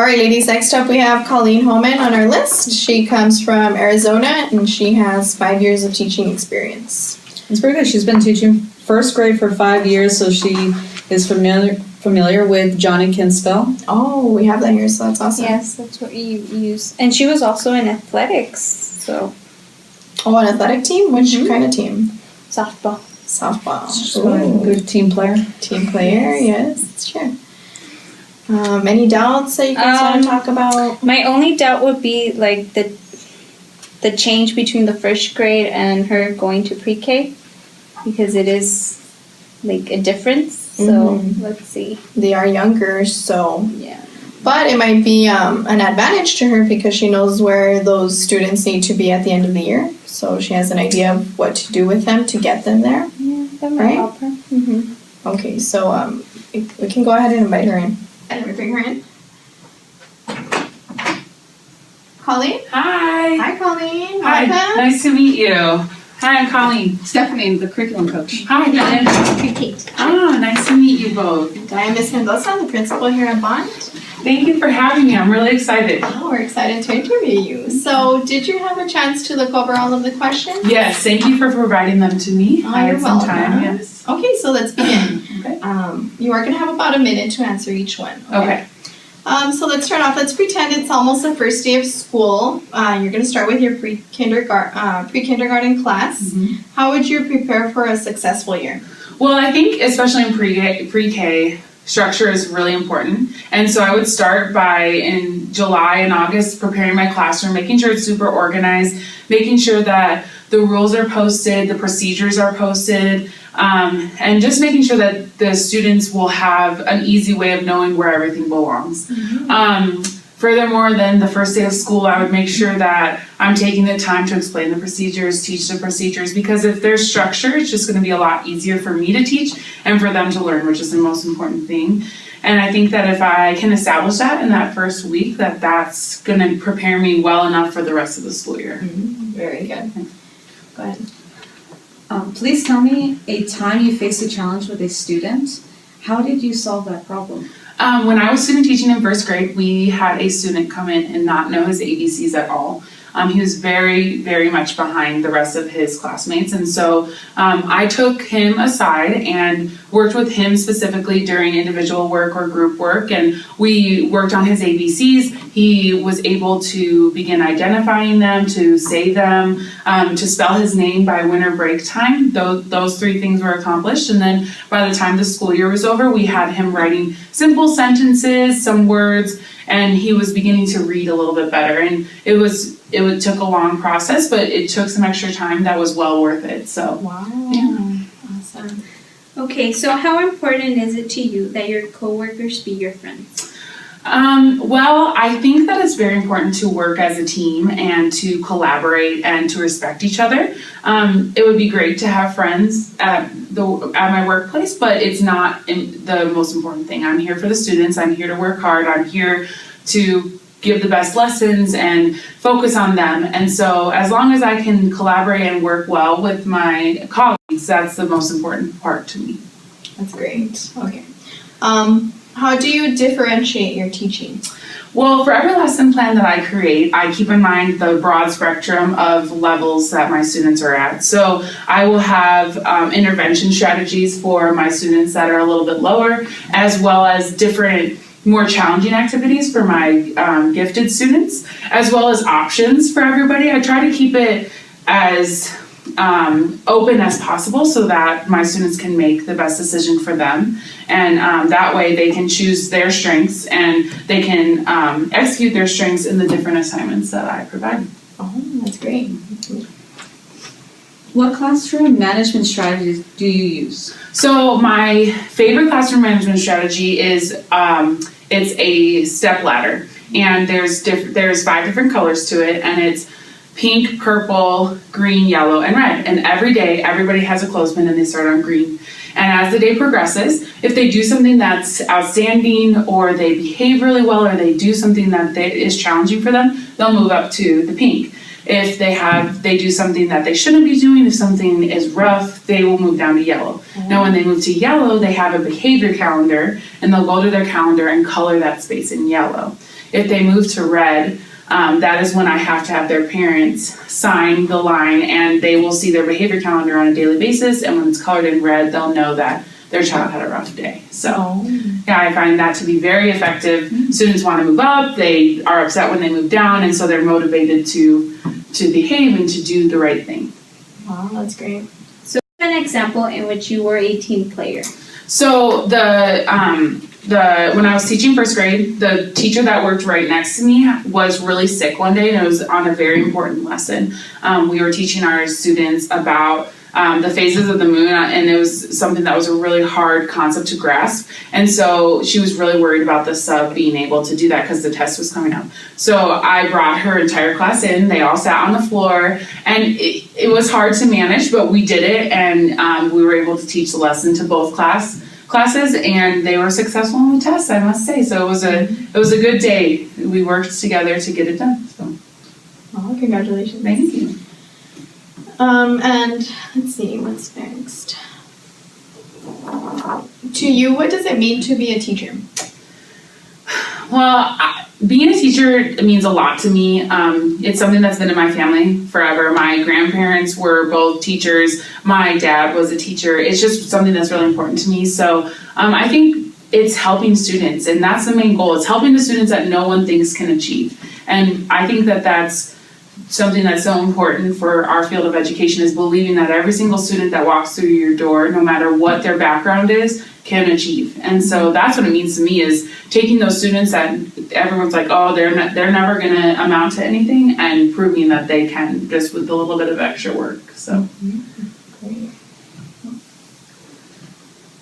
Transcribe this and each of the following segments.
All right, ladies, next up we have Colleen Holman on our list. She comes from Arizona and she has 5 years of teaching experience. It's pretty good. She's been teaching first grade for 5 years, so she is familiar with John and Ken spell. Oh, we have that here, so that's awesome. Yes, that's what you use. And she was also in athletics, so. Oh, an athletic team? Which kind of team? Softball. Softball. She's a good team player. Team player, yes, that's true. Any doubts that you guys want to talk about? My only doubt would be like the change between the first grade and her going to pre-K, because it is like a difference. So let's see. They are younger, so Yeah. but it might be an advantage to her because she knows where those students need to be at the end of the year. So she has an idea of what to do with them to get them there. Yeah, that might Right? help her. Okay, so we can go ahead and invite her in. And we bring her in. Colleen? Hi. Hi, Colleen. Hi. Welcome. Nice to meet you. Hi, I'm Colleen. Stephanie, the curriculum coach. Hi, Jen. Kate. Oh, nice to meet you both. I am Miss Mendoza, the principal here at Bond. Thank you for having me. I'm really excited. Oh, we're excited to interview you. So, did you have a chance to look over all of the questions? Yes, thank you for providing them to me. Oh, I you're had some welcome. time, yes. Okay, so let's begin. Okay. You are going to have about a minute to answer each one. Okay. So let's start off. Let's pretend it's almost the first day of school. You're going to start with your pre-kindergarten class. How would you prepare for a successful year? Well, I think especially in pre-K, structure is really important. And so I would start by, in July and August, preparing my classroom, making sure it's super organized, making sure that the rules are posted, the procedures are posted, and just making sure that the students will have an easy way of knowing where everything belongs. Furthermore, then the first day of school, I would make sure that I'm taking the time to explain the procedures, teach the procedures, because if there's structure, it's just going to be a lot easier for me to teach and for them to learn, which is the most important thing. And I think that if I can establish that in that first week, that's going to prepare me well enough for the rest of the school year. Very good. Go ahead. Please tell me a time you faced a challenge with a student. How did you solve that problem? When I was student teaching in first grade, we had a student come in and not know his ABCs at all. He was very, very much behind the rest of his classmates. And so I took him aside and worked with him specifically during individual work or group work. And we worked on his ABCs. He was able to begin identifying them, to say them, to spell his name by winter break time. Those three things were accomplished. And then by the time the school year was over, we had him writing simple sentences, some words, and he was beginning to read a little bit better. And it took a long process, but it took some extra time that was well worth it. So Wow. Yeah. Awesome. Okay, so how important is it to you that your coworkers be your friends? Well, I think that it's very important to work as a team and to collaborate and to respect each other. It would be great to have friends at my workplace, but it's not the most important thing. I'm here for the students. I'm here to work hard. I'm here to give the best lessons and focus on them. And so as long as I can collaborate and work well with my colleagues, that's the most important part to me. That's great. Okay. How do you differentiate your teaching? Well, for every lesson plan that I create, I keep in mind the broad spectrum of levels that my students are at. So I will have intervention strategies for my students that are a little bit lower, as well as different more challenging activities for my gifted students, as well as options for everybody. I try to keep it as open as possible so that my students can make the best decision for them. And that way they can choose their strengths and they can execute their strengths in the different assignments that I provide. Oh, that's great. What classroom management strategies do you use? So my favorite classroom management strategy is it's a step ladder, and there's 5 different colors to it, and it's pink, purple, green, yellow, and red. And every day, everybody has a clothespin and they start on green. And as the day progresses, if they do something that's outstanding, or they behave really well, or they do something that is challenging for them, they'll move up to the pink. If they do something that they shouldn't be doing, if something is rough, they will move down to yellow. Now, when they move to yellow, they have a behavior calendar, and they'll go to their calendar and color that space in yellow. If they move to red, that is when I have to have their parents sign the line, and they will see their behavior calendar on a daily basis, and when it's colored in red, they'll know that their child had a rough day. So, yeah, I find that to be very effective. Students want to move up, they are upset when they move down, and so they're motivated to behave and to do the right thing. Wow, that's great. So an example in which you were a team player. So when I was teaching first grade, the teacher that worked right next to me was really sick one day, and it was on a very important lesson. We were teaching our students about the phases of the moon, and it was something that was a really hard concept to grasp. And so she was really worried about the sub being able to do that because the test was coming up. So I brought her entire class in. They all sat on the floor, and it was hard to manage, but we did it, and we were able to teach the lesson to both classes, and they were successful on the test, I must say. So it was a good day. We worked together to get it done. So, Oh, congratulations. thank you. And let's see, what's next? To you, what does it mean to be a teacher? Well, being a teacher means a lot to me. It's something that's been in my family forever. My grandparents were both teachers. My dad was a teacher. It's just something that's really important to me. So I think it's helping students, and that's the main goal. It's helping the students that no one thinks can achieve. And I think that that's something that's so important for our field of education, is believing that every single student that walks through your door, no matter what their background is, can achieve. And so that's what it means to me, is taking those students that everyone's like, oh, they're never going to amount to anything, and proving that they can, just with a little bit of extra work. So Great.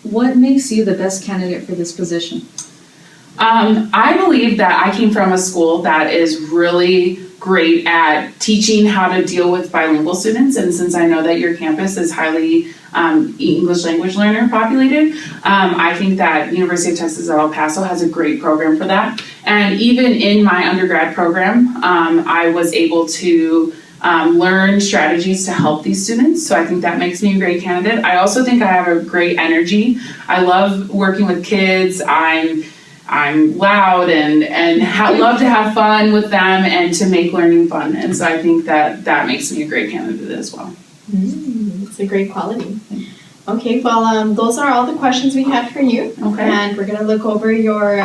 What makes you the best candidate for this position? I believe that I came from a school that is really great at teaching how to deal with bilingual students, and since I know that your campus is highly English language learner populated, I think that University of Texas at El Paso has a great program for that. And even in my undergrad program, I was able to learn strategies to help these students, so I think that makes me a great candidate. I also think I have a great energy. I love working with kids. I'm loud and love to have fun with them and to make learning fun. And so I think that makes me a great candidate as well. It's a great quality. Okay, well, those are all the questions we had for you. Okay. And we're going to look over your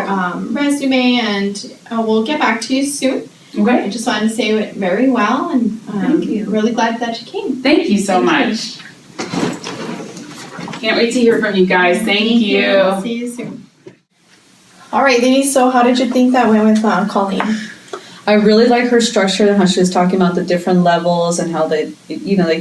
resume, and we'll get back to you soon. Okay. I just wanted to say it went very well, and Thank you. really glad that you came. Thank you so much. Can't wait to hear from you guys. Thank you. See you soon. All right, ladies, so how did you think that went with Colleen? I really like her structure and how she was talking about the different levels and how they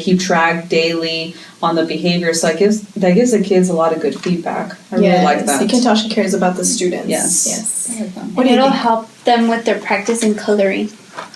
keep track daily on the behavior. So that gives the kids a lot of good feedback. I really like that. You can tell she cares about the students. Yes. Yes. I like that. What do you It'll think? help them with their practice in coloring.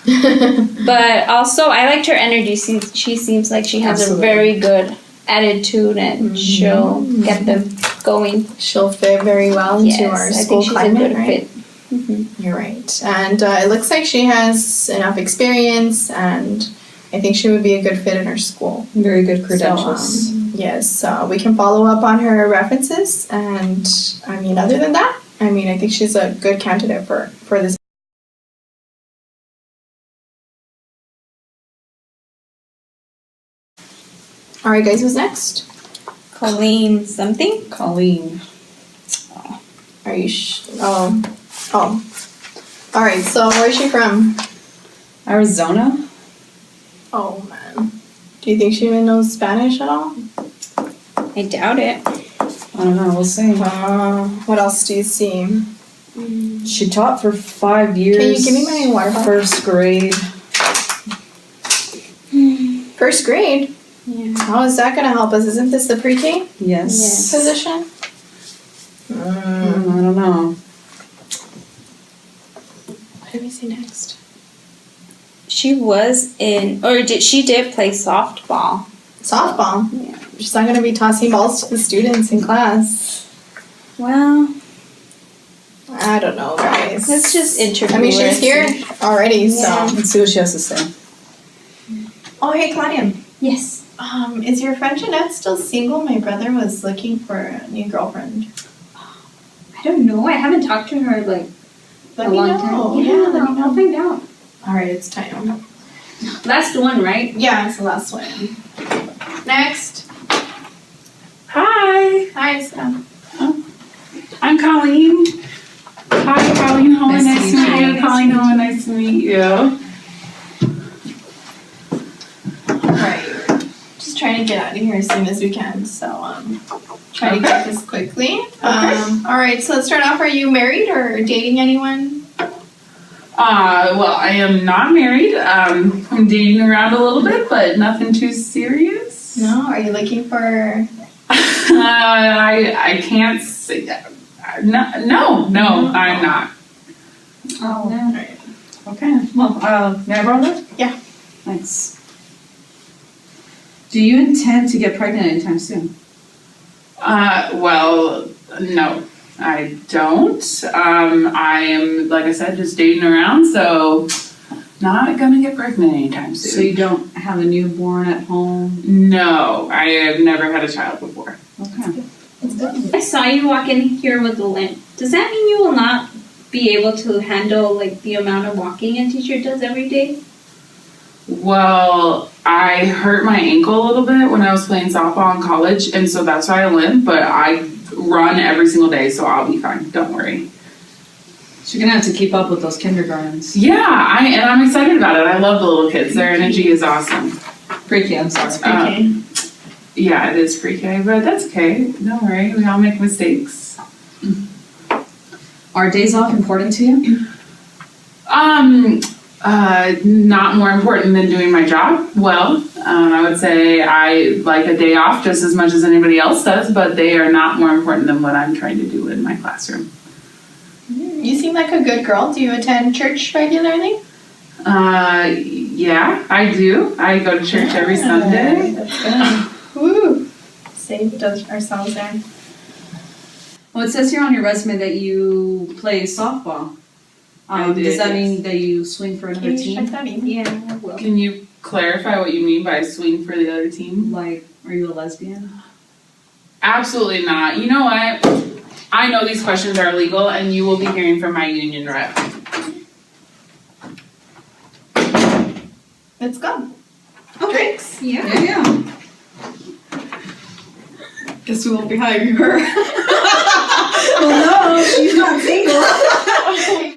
But also, I liked her energy. She seems like she has Absolutely. a very good attitude, and she'll get them going. She'll fit very well into Yes, our I school think she's climate, a good right? fit. Mm-hmm. You're right. And it looks like she has enough experience, and I think she would be a good fit in our school. Very good credentials. So, yes, we can follow up on her references, and I mean, other than that, I think she's a good candidate for this. All right, guys, who's next? Colleen something? Colleen. Are you oh. All right, so where's she from? Arizona? Oh, man. Do you think she even knows Spanish at all? I doubt it. I don't know, we'll see. What else do you see? She taught for 5 years. Can you give me my water bottle? First grade. First grade? Yeah. How is that going to help us? Isn't this the pre-K Yes. position? I don't know. What did we say next? She did play softball. Softball. Yeah. She's not going to be tossing balls to the students in class. Well, I don't know, guys. let's just interview I mean, her she's and here see. already, Yeah. so. Let's see what she has to say. Oh, hey, Claudia. Yes. Is your friend Jeanette still single? My brother was looking for a new girlfriend. I don't know. I haven't talked to her like Let a me long know. time. Yeah, let me know. I'll find out. All right, it's time. Last one, right? Yeah, it's the last one. Next. Hi, Hi, Sam. I'm Colleen. Hi, Colleen Holman. Nice to meet you. Colleen Holman. Nice to meet you. All right. Just trying to get out of here as soon as we can. So, try to get this quickly. All right. So let's start off. Are you married or dating anyone? Well, I am not married. I'm dating around a little bit, but nothing too serious. No. Are you looking for? I can't say that. No, I'm not. Oh. All right. Okay, well, may I borrow that? Yeah. Thanks. Do you intend to get pregnant anytime soon? Well, no, I don't. I am, like I said, just dating around, so not gonna get pregnant anytime soon. So you don't have a newborn at home? No, I have never had a child before. Okay. I saw you walk in here with a limp. Does that mean you will not be able to handle like the amount of walking a teacher does every day? Well, I hurt my ankle a little bit when I was playing softball in college, and so that's why I limp, but I run every single day, so I'll be fine. Don't worry. So you're gonna have to keep up with those kindergartens. Yeah, I'm excited about it. I love the little kids. Their energy is awesome. Pre-K, I'm sorry. Okay. Yeah, it is pre-K, but that's okay. Don't worry. We all make mistakes. Are days off important to you? Not more important than doing my job well. I would say I like a day off just as much as anybody else does, but they are not more important than what I'm trying to do in my classroom. You seem like a good girl. Do you attend church regularly? Yeah, I do. I go to church every Sunday. That's good. Woo! Saved ourselves there. Well, it says here on your resume that you play softball. I did, Does that yes. mean that you swing for another Can you check team? that email? Yeah, I will. Can you clarify what you mean by swing for the other team? Like, are you a lesbian? Absolutely not. You know what? I know these questions are illegal, and you will be hearing from my union rep. Let's go. Drinks? Yeah. Yeah. Guess we won't be hiring her. Well, no, she's not single.